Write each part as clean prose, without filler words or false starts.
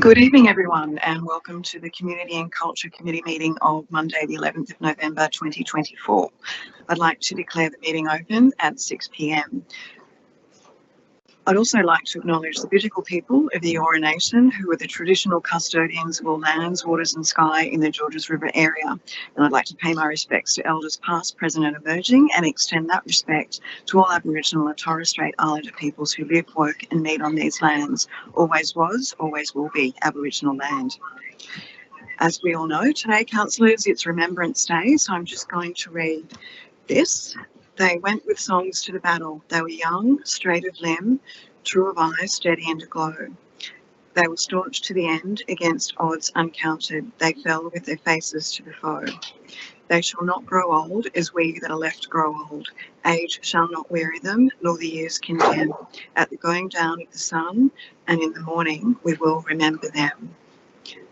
Good evening, everyone, and welcome to the Community and Culture Committee meeting of Monday, the 11th of November 2024. I'd like to declare the meeting open at 6 p.m. I'd also like to acknowledge the Bidjigal people of the Eora Nation, who are the traditional custodians of all lands, waters and sky in the Georges River area. And I'd like to pay my respects to elders past, present and emerging, and extend that respect to all Aboriginal and Torres Strait Islander peoples who live, work and meet on these lands. Always was, always will be Aboriginal land. As we all know, today, councillors, it's Remembrance Day, so I'm just going to read this. They went with songs to the battle. They were young, straight of limb, true of eye, steady and aglow. They were staunch to the end, against odds uncounted. They fell with their faces to the foe. They shall not grow old as we that are left grow old. Age shall not weary them, nor the years condemn. At the going down of the sun and in the morning we will remember them,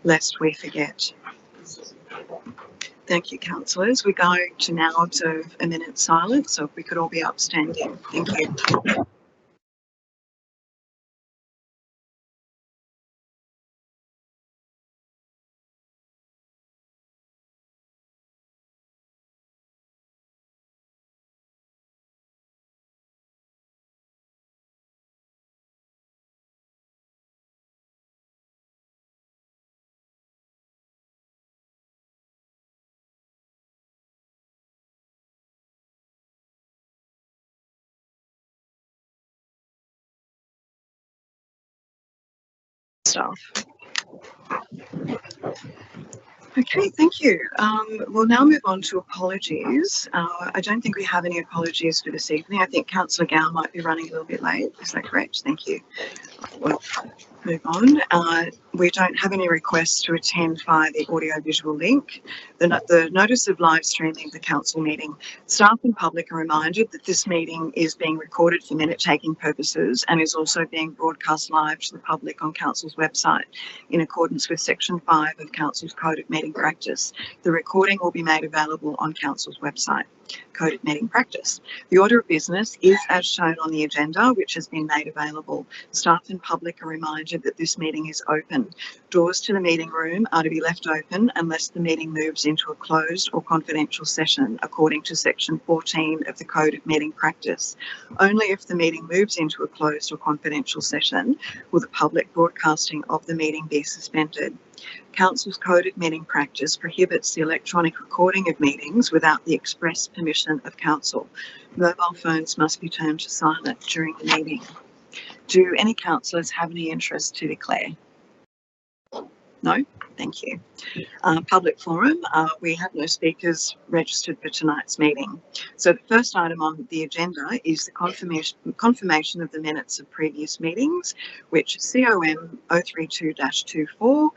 lest we forget. Thank you, councillors. We're going to now observe a minute's silence, so if we could all be upstanding. Thank you. Staff. Okay, thank you. We'll now move on to apologies. I don't think we have any apologies for this evening. I think Councillor Gow might be running a little bit late. Is that correct? Thank you. Well, move on. We don't have any requests to attend via the audio-visual link. The notice of live streaming of the council meeting. Staff and public are reminded that this meeting is being recorded for minute-taking purposes and is also being broadcast live to the public on council's website in accordance with section 5 of council's Code of Meeting Practice. The recording will be made available on council's website. Code of Meeting Practice. The order of business is as shown on the agenda, which has been made available. Staff and public are reminded that this meeting is open. Doors to the meeting room are to be left open unless the meeting moves into a closed or confidential session, according to section 14 of the Code of Meeting Practice. Only if the meeting moves into a closed or confidential session will the public broadcasting of the meeting be suspended. Council's Code of Meeting Practice prohibits the electronic recording of meetings without the express permission of council. Mobile phones must be turned to silent during the meeting. Do any councillors have any interest to declare? No? Thank you. Public forum, we have no speakers registered for tonight's meeting. So the first item on the agenda is the confirmation of the minutes of previous meetings, which COM 032-24,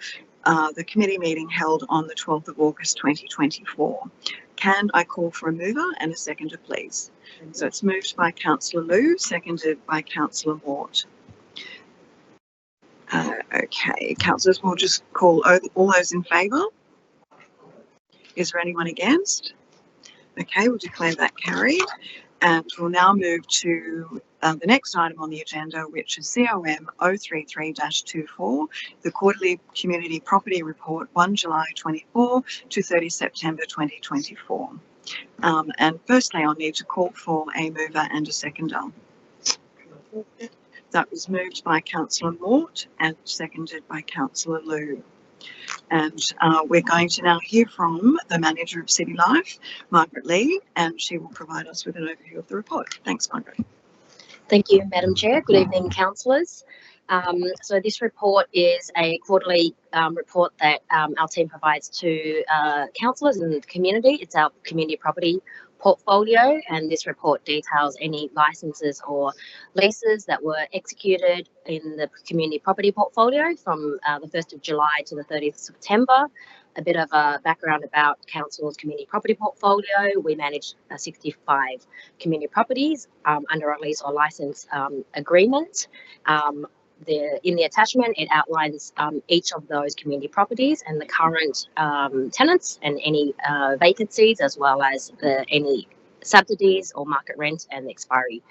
the committee meeting held on the 12th of August 2024. Can I call for a mover and a seconder, please? So it's moved by Councillor Liu, seconded by Councillor Mort. Okay, councillors, we'll just call all those in favour. Is there anyone against? Okay, we'll declare that carried. And we'll now move to the next item on the agenda, which is COM 033-24, the Quarterly Community Property Report, 1 July 24 to 30 September 2024. And firstly, I'll need to call for a mover and a seconder. That was moved by Councillor Mort and seconded by Councillor Liu. And we're going to now hear from the Manager of City Life, Margaret Lee, and she will provide us with an overview of the report. Thanks, Margaret. Thank you, Madam Chair. Good evening, councillors. So this report is a quarterly report that our team provides to councillors and the community. It's our community property portfolio, and this report details any licenses or leases that were executed in the community property portfolio from the 1st of July to the 30th of September. A bit of a background about council's community property portfolio. We manage 65 community properties under a lease or license agreement. In the attachment, it outlines each of those community properties and the current tenants and any vacancies, as well as any subsidies or market rent and the expiry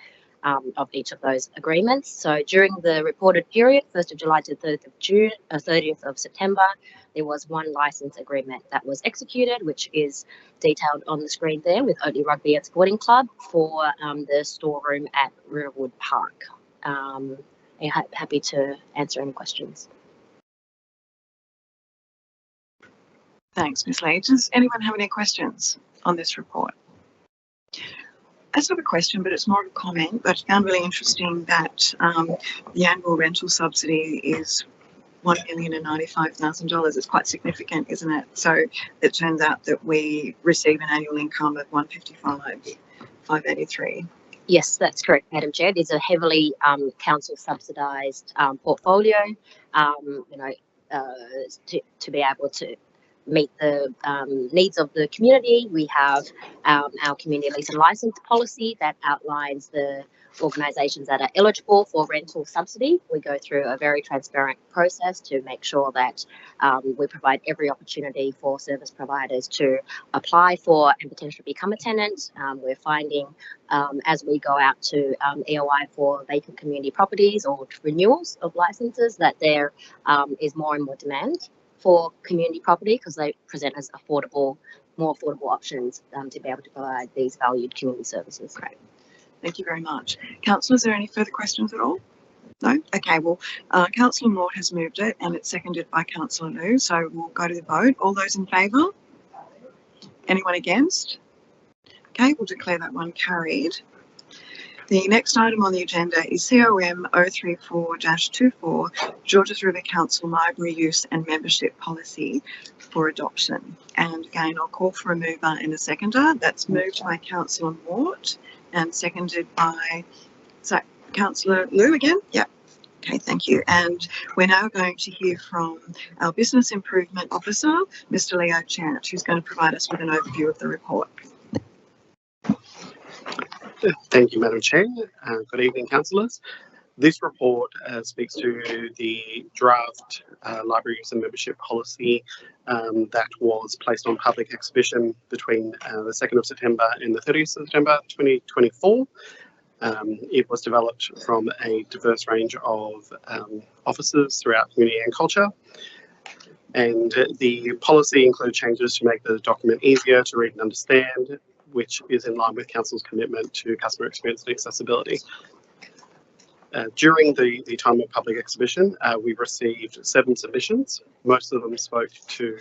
of each of those agreements. So during the reported period, 1st of July to 3rd of June, 30th of September, there was one license agreement that was executed, which is detailed on the screen there with Oatley Rugby and Sporting Club for the storeroom at Riverwood Park. Happy to answer any questions. Thanks, Ms. Lee. Does anyone have any questions on this report? It's not a question, but it's more of a comment. But I found really interesting that the annual rental subsidy is $1,095,000. It's quite significant, isn't it? So it turns out that we receive an annual income of $155,583. Yes, that's correct, Madam Chair. It is a heavily council subsidised portfolio. To be able to meet the needs of the community, we have our community lease and license policy that outlines the organisations that are eligible for rental subsidy. We go through a very transparent process to make sure that we provide every opportunity for service providers to apply for and potentially become a tenant. We're finding as we go out to EOI for vacant community properties or renewals of licenses that there is more and more demand for community property because they present as more affordable options to be able to provide these valued community services. Great. Thank you very much. Councillor, is there any further questions at all? No? Okay, well, Councillor Mort has moved it and it's seconded by Councillor Liu, so we'll go to the vote. All those in favour? Anyone against? Okay, we'll declare that one carried. The next item on the agenda is COM 034-24, Georges River Council Library Use and Membership Policy for adoption. And again, I'll call for a mover and a seconder. That's moved by Councillor Mort and seconded by Councillor Liu again. Yep. Okay, thank you. And we're now going to hear from our Business Improvement Officer, Mr. Leo Chant, who's going to provide us with an overview of the report. Thank you, Madam Chair. Good evening, councillors. This report speaks to the draft library use and membership policy that was placed on public exhibition between the 2nd of September and the 30th of September 2024. It was developed from a diverse range of officers throughout community and culture. And the policy includes changes to make the document easier to read and understand, which is in line with Council's commitment to customer experience and accessibility. During the time of public exhibition, we received 7 submissions. Most of them spoke to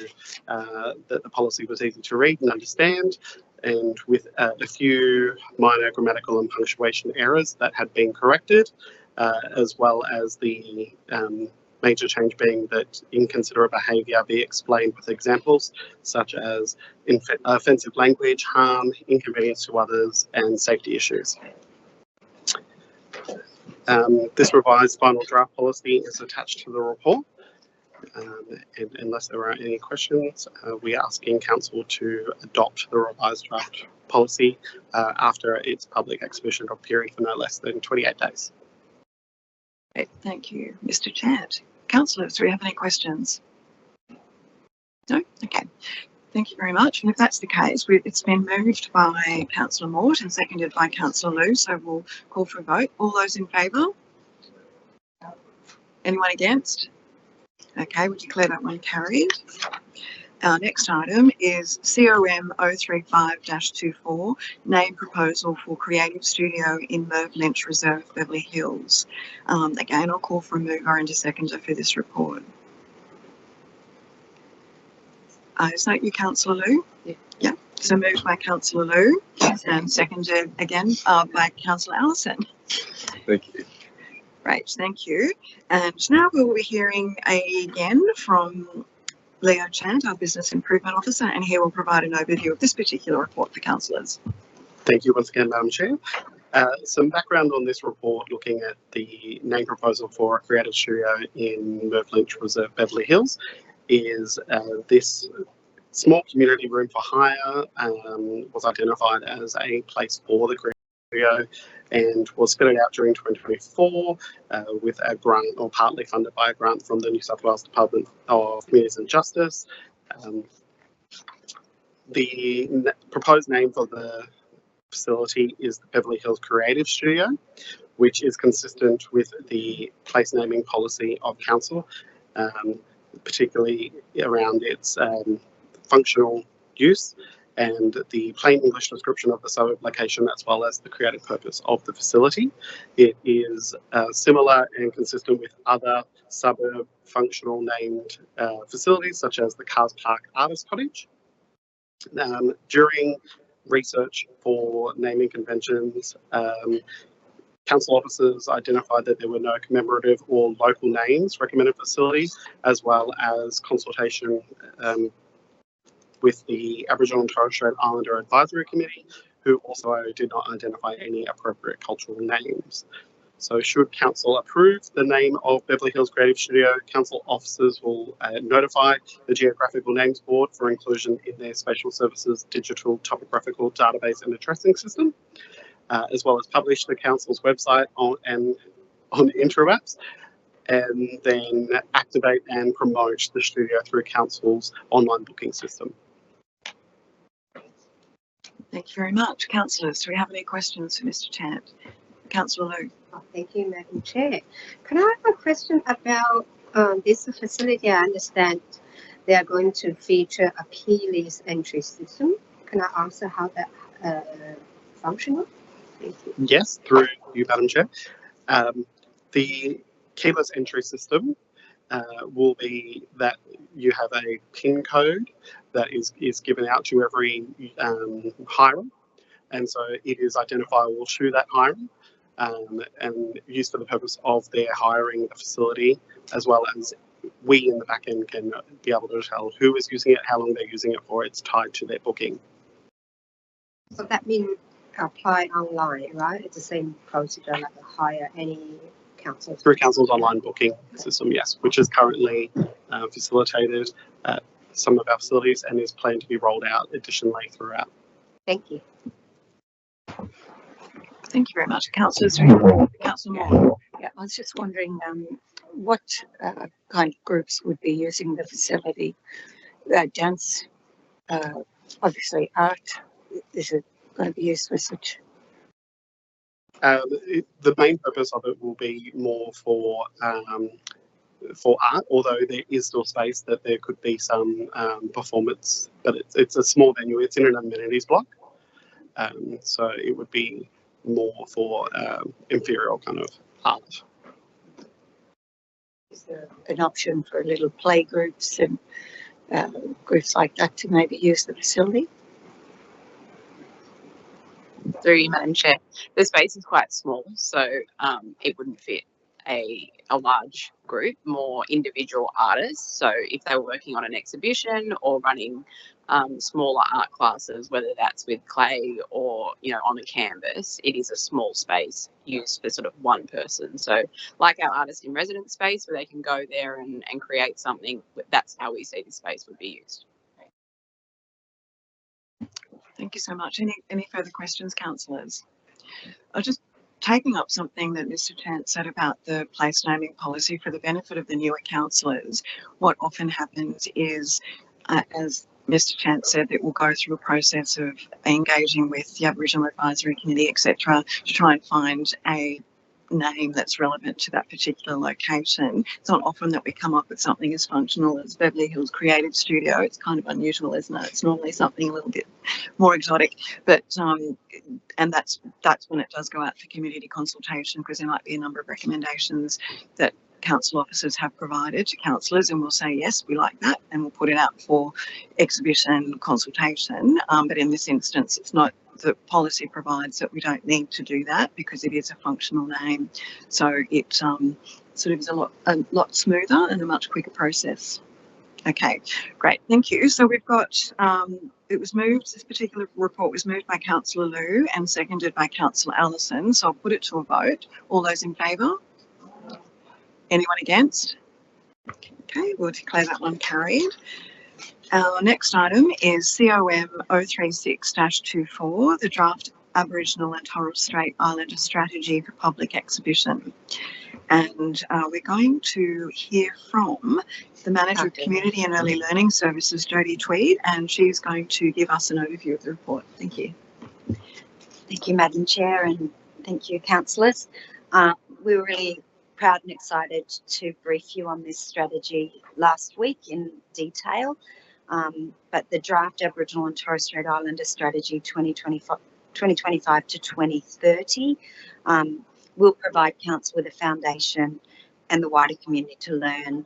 that the policy was easy to read and understand, and with a few minor grammatical and punctuation errors that had been corrected, as well as the major change being that inconsiderate behaviour be explained with examples such as offensive language, harm, inconvenience to others, and safety issues. This revised final draft policy is attached to the report. And unless there are any questions, we are asking Council to adopt the revised draft policy after its public exhibition of period for no less than 28 days. Great, thank you, Mr. Chant. Councillors, do we have any questions? No? Okay. Thank you very much. And if that's the case, it's been moved by Councillor Mort and seconded by Councillor Liu, so we'll call for a vote. All those in favour? Anyone against? Okay, we declare that one carried. Our next item is COM 035-24, name proposal for Creative Studio in Merv Lynch Reserve, Beverly Hills. Again, I'll call for a mover and a seconder for this report. Is that you, Councillor Liu? Yeah. So moved by Councillor Liu and seconded again by Councillor Allison. Thank you. Great, thank you. And now we will be hearing again from Leo Chant, our Business Improvement Officer, and he will provide an overview of this particular report for councillors. Thank you once again, Madam Chair. Some background on this report looking at the name proposal for a creative studio in Merv Lynch Reserve, Beverly Hills, is this small community room for hire was identified as a place for the creative studio and was fitted out during 2024 with a grant, or partly funded by a grant from the New South Wales Department of Communities and Justice. The proposed name for the facility is the Beverly Hills Creative Studio. which is consistent with the place naming policy of council, particularly around its functional use and the plain English description of the suburb location, as well as the creative purpose of the facility. It is similar and consistent with other suburb functional named facilities, such as the Cars Park Artist Cottage. During research for naming conventions, council officers identified that there were no commemorative or local names recommended facilities, as well as consultation with the Aboriginal and Torres Strait Islander Advisory Committee, who also did not identify any appropriate cultural names. So should council approve the name of Beverly Hills Creative Studio, council officers will notify the Geographical Names Board for inclusion in their Spatial Services Digital Topographical Database and Addressing System, as well as publish the council's website on Intro-Apps, and then activate and promote the studio through council's online booking system. Thank you very much. Councillors, do we have any questions for Mr. Tant? Councillor Liu. Oh, thank you, Madam Chair. Can I have a question about this facility? I understand they are going to feature a keyless entry system. Can I answer how that functional? Thank you. Yes, through you, Madam Chair. The keyless entry system will be that you have a PIN code that is given out to every hirer, and so it is identifiable to that hirer and used for the purpose of their hiring the facility, as well as we in the back end can be able to tell who is using it, how long they're using it for. It's tied to their booking. So that means apply online, right? It's the same procedure like hire any council. Through council's online booking system, yes, which is currently facilitated at some of our facilities and is planned to be rolled out additionally throughout. Thank you. Thank you very much. Councillors, Councillor Moore. Yeah, I was just wondering what kind of groups would be using the facility? Dance, obviously art. Is it going to be used for such? The main purpose of it will be more for art, although there is still space that there could be some performance, but it's a small venue. It's in an amenities block, so it would be more for inferior kind of art. Is there an option for little play groups and groups like that to maybe use the facility? Through you, Madam Chair. The space is quite small, so it wouldn't fit a large group, more individual artists. So if they were working on an exhibition or running smaller art classes, whether that's with clay or, on a canvas, it is a small space used for sort of one person. So like our artist in residence space where they can go there and create something, that's how we see the space would be used. Thank you so much. Any further questions, councillors? I'll just taking up something that Mr. Tant said about the place naming policy for the benefit of the newer councillors. What often happens is, as Mr. Tant said, that we'll go through a process of engaging with the Aboriginal Advisory Committee, etc., to try and find a name that's relevant to that particular location. It's not often that we come up with something as functional as Beverly Hills Creative Studio. It's kind of unusual, isn't it? It's normally something a little bit more exotic, but and that's when it does go out for community consultation, because there might be a number of recommendations that council officers have provided to councillors, and we'll say yes, we like that, and we'll put it out for exhibition consultation. But in this instance, it's not. The policy provides that we don't need to do that because it is a functional name, so it sort of is a lot smoother and a much quicker process. Okay, great, thank you. So we've got it was moved. This particular report was moved by Councillor Liu and seconded by Councillor Allison. So I'll put it to a vote. All those in favour? Anyone against? Okay, we'll declare that one carried. Our next item is COM 036-24, the draft Aboriginal and Torres Strait Islander strategy for public exhibition. And we're going to hear from the Manager of Community and Early Learning Services, Jodie Tweed, and she's going to give us an overview of the report. Thank you. Thank you, Madam Chair, and thank you, councillors. We were really proud and excited to brief you on this strategy last week in detail. But the draft Aboriginal and Torres Strait Islander strategy 2025 to 2030 will provide council with a foundation and the wider community to learn,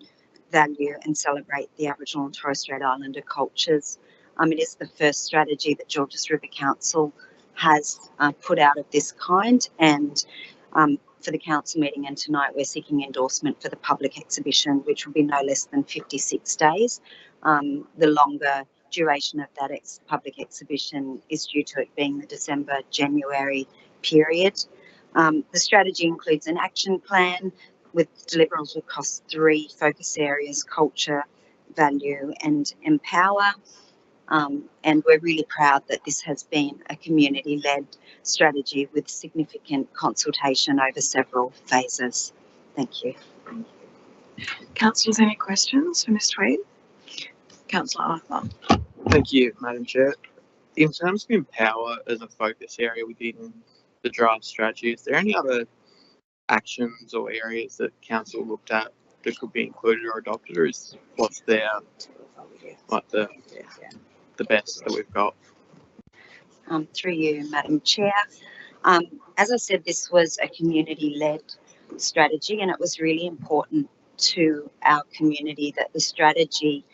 value and celebrate the Aboriginal and Torres Strait Islander cultures. It is the first strategy that Georges River Council has put out of this kind, and for the council meeting and tonight we're seeking endorsement for the public exhibition, which will be no less than 56 days. The longer duration of that public exhibition is due to it being the December-January period. The strategy includes an action plan with deliverables across 3 focus areas: culture, value and empower. And we're really proud that this has been a community-led strategy with significant consultation over several phases. Thank you. Councillors, any questions for Ms Tweed? Councillor Arthur. Thank you, Madam Chair. In terms of empower as a focus area within the draft strategy, is there any other actions or areas that council looked at that could be included or adopted, or is what's there like the best that we've got? Through you, Madam Chair. As I said, this was a community-led strategy, and it was really important to our community that the strategy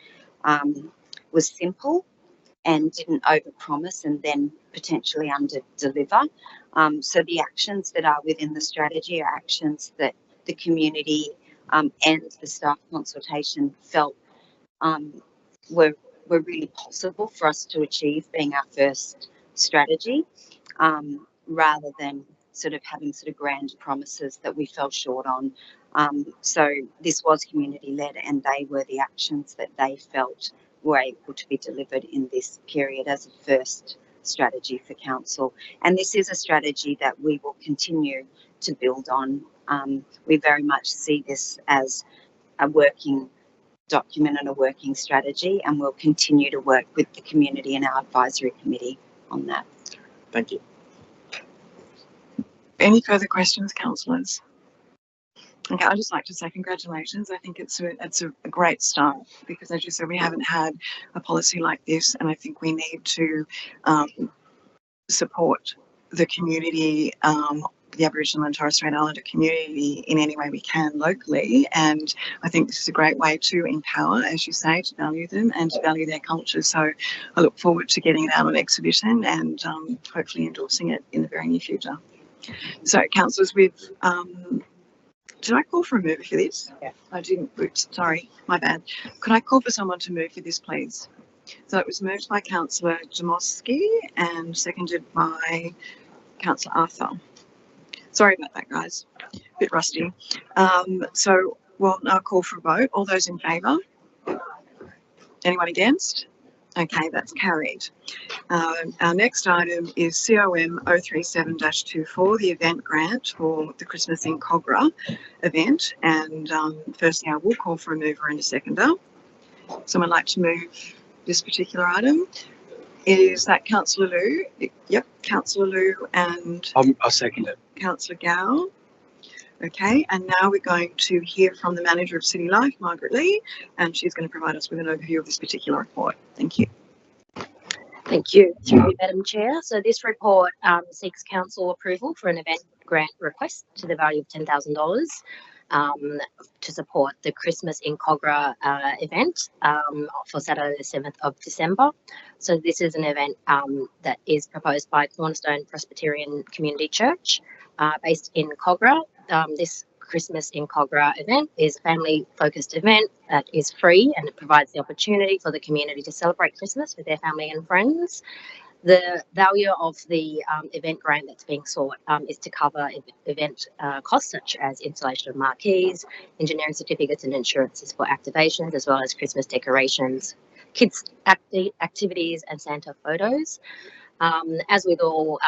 was simple and didn't overpromise and then potentially under-deliver. So the actions that are within the strategy are actions that the community and the staff consultation felt were really possible for us to achieve, being our first strategy, rather than sort of having sort of grand promises that we fell short on. So this was community-led, and they were the actions that they felt were able to be delivered in this period as a first strategy for council. And this is a strategy that we will continue to build on. We very much see this as a working document and a working strategy, and we'll continue to work with the community and our advisory committee on that. Thank you. Any further questions, councillors? Okay, I'd just like to say congratulations. I think it's a great start, because as you said, we haven't had a policy like this, and I think we need to support the community, the Aboriginal and Torres Strait Islander community in any way we can locally. And I think this is a great way to empower, as you say, to value them and to value their culture. So I look forward to getting it out on exhibition and hopefully endorsing it in the very near future. So councillors, we've did I call for a mover for this? Yeah. I didn't. Oops, sorry, my bad. Could I call for someone to move for this, please? So it was moved by Councillor Jamoski and seconded by Councillor Arthur. Sorry about that, guys. A bit rusty. So we'll now call for a vote. All those in favour? Anyone against? Okay, that's carried. Our next item is COM 037-24, the event grant for the Christmas in Kogarah event. And firstly, I will call for a mover and a seconder. Someone like to move this particular item? Is that Councillor Liu? Yep, Councillor Liu and I'll second it. Councillor Gow. Okay, and now we're going to hear from the Manager of City Life, Margaret Lee, and she's going to provide us with an overview of this particular report. Thank you. Thank you. Through you, Madam Chair. So this report seeks council approval for an event grant request to the value of $10,000 to support the Christmas in Kogarah event for Saturday the 7th of December. So this is an event that is proposed by Cornerstone Presbyterian Community Church based in Kogarah. This Christmas in Kogarah event is a family-focused event that is free, and it provides the opportunity for the community to celebrate Christmas with their family and friends. The value of the event grant that's being sought is to cover event costs such as installation of marquees, engineering certificates and insurances for activations, as well as Christmas decorations, kids activities and Santa photos. As with all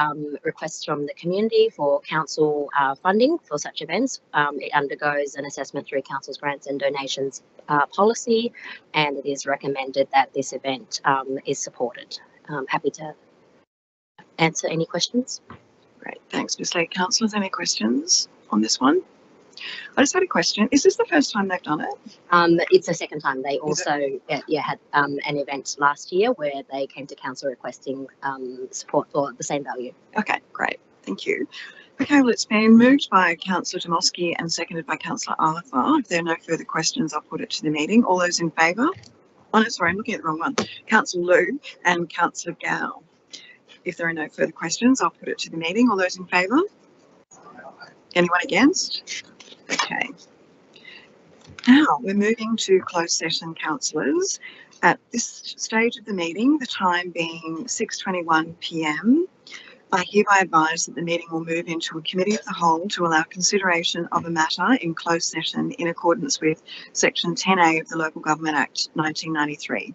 requests from the community for council funding for such events, it undergoes an assessment through council's grants and donations policy, and it is recommended that this event is supported. Happy to answer any questions. Great, thanks, Ms. Lee. Councillors, any questions? on this one? I just had a question. Is this the first time they've done it? It's the second time. They also had an event last year where they came to council requesting support for the same value. Okay, great. Thank you. Okay, well, it's been moved by Councillor Dmowski and seconded by Councillor Arthur. If there are no further questions, I'll put it to the meeting. All those in favour? Oh, no, sorry, I'm looking at the wrong one. Councillor Liu and Councillor Gao. If there are no further questions, I'll put it to the meeting. All those in favour? Anyone against? Okay. Now we're moving to closed session, councillors. At this stage of the meeting, the time being 6:21 p.m, I hereby advise that the meeting will move into a committee of the whole to allow consideration of a matter in closed session in accordance with Section 10A of the Local Government Act 1993.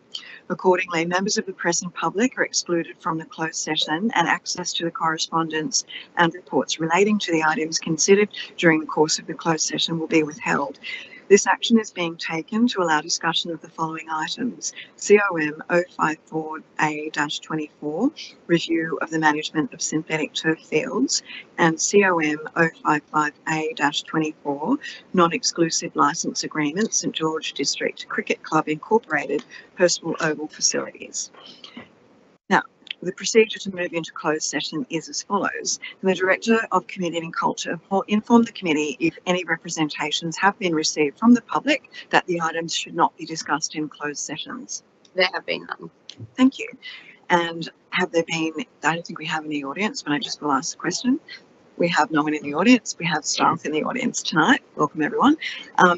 Accordingly, members of the press and public are excluded from the closed session, and access to the correspondence and reports relating to the items considered during the course of the closed session will be withheld. This action is being taken to allow discussion of the following items: COM 054A-24, review of the management of synthetic turf fields, and COM 055A-24, non-exclusive licence agreement, St George District Cricket Club Incorporated, Percival Oval facilities. Now, the procedure to move into closed session is as follows. The Director of Community and Culture will inform the committee if any representations have been received from the public that the items should not be discussed in closed sessions. There have been none. Thank you. And have there been, I don't think we have any audience, but I just will ask the question. We have no one in the audience. We have staff in the audience tonight. Welcome, everyone.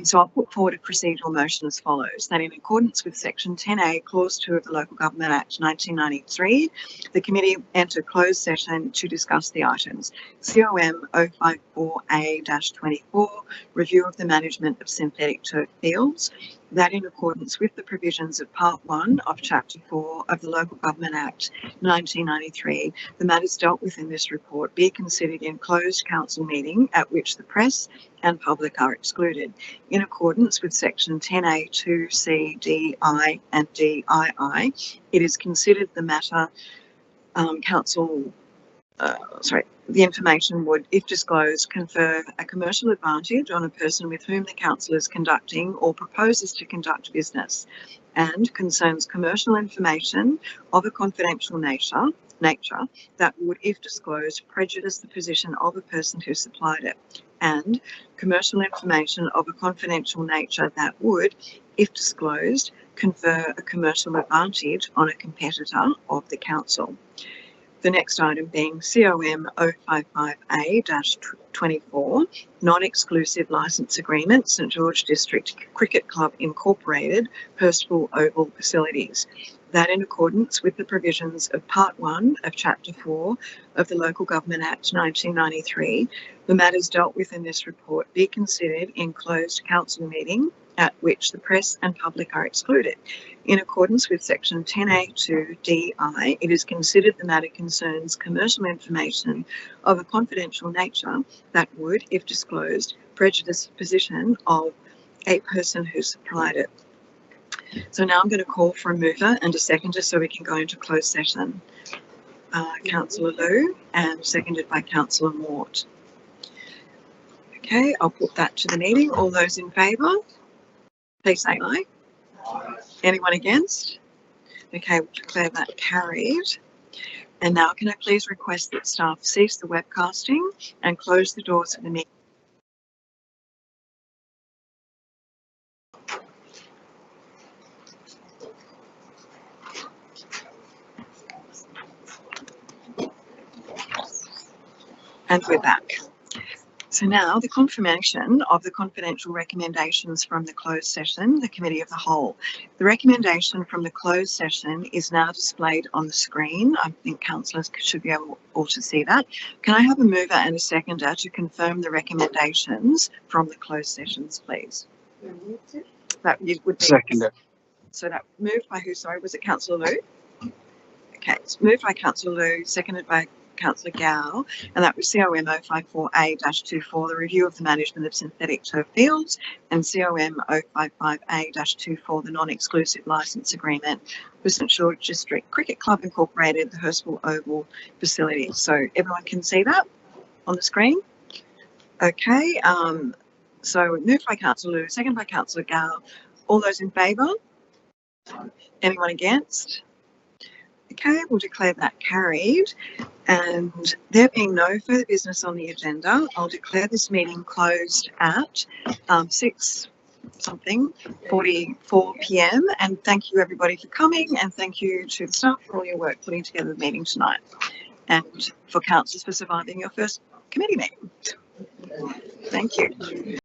So I'll put forward a procedural motion as follows: that in accordance with Section 10A, Clause 2 of the Local Government Act 1993, the committee enter closed session to discuss the items: COM 054A-24, review of the management of synthetic turf fields; that in accordance with the provisions of Part 1 of Chapter 4 of the Local Government Act 1993, the matters dealt with in this report be considered in closed council meeting at which the press and public are excluded. In accordance with Section 10A 2C, DI and DII, it is considered the matter the information would, if disclosed, confer a commercial advantage on a person with whom the council is conducting or proposes to conduct business, and concerns commercial information of a confidential nature that would, if disclosed, prejudice the position of a person who supplied it, and commercial information of a confidential nature that would, if disclosed, confer a commercial advantage on a competitor of the council. The next item being COM 055A-24, non-exclusive licence agreement, St George District Cricket Club Incorporated, Percival Oval facilities. That in accordance with the provisions of Part 1 of Chapter 4 of the Local Government Act 1993, the matters dealt with in this report be considered in closed council meeting at which the press and public are excluded. In accordance with Section 10A2 DI, it is considered the matter concerns commercial information of a confidential nature that would, if disclosed, prejudice the position of a person who supplied it. So now I'm going to call for a mover and a seconder so we can go into closed session. Councillor Liu, and seconded by Councillor Mort. Okay, I'll put that to the meeting. All those in favour, please say aye. Anyone against? Okay, we'll declare that carried. And now can I please request that staff cease the webcasting and close the doors of the meeting. And we're back. So now the confirmation of the confidential recommendations from the closed session, the Committee of the Whole. The recommendation from the closed session is now displayed on the screen. I think councillors should be able to see that. Can I have a mover and a seconder to confirm the recommendations from the closed sessions, please? That would be Seconder. So that moved by who? Sorry, was it Councillor Liu? Okay, it's moved by Councillor Liu, seconded by Councillor Gao, and that was COM 054A-24, the review of the management of synthetic turf fields, and COM 055A-24, the non-exclusive licence agreement with St George District Cricket Club Incorporated, the Percival Oval facility. So everyone can see that on the screen? Okay, so moved by Councillor Liu, second by Councillor Gao. All those in favour? Anyone against? Okay, we'll declare that carried. And there being no further business on the agenda, I'll declare this meeting closed at 6:44 p.m. And thank you everybody for coming, and thank you to the staff for all your work putting together the meeting tonight, and for councillors for surviving your first committee meeting. Thank you.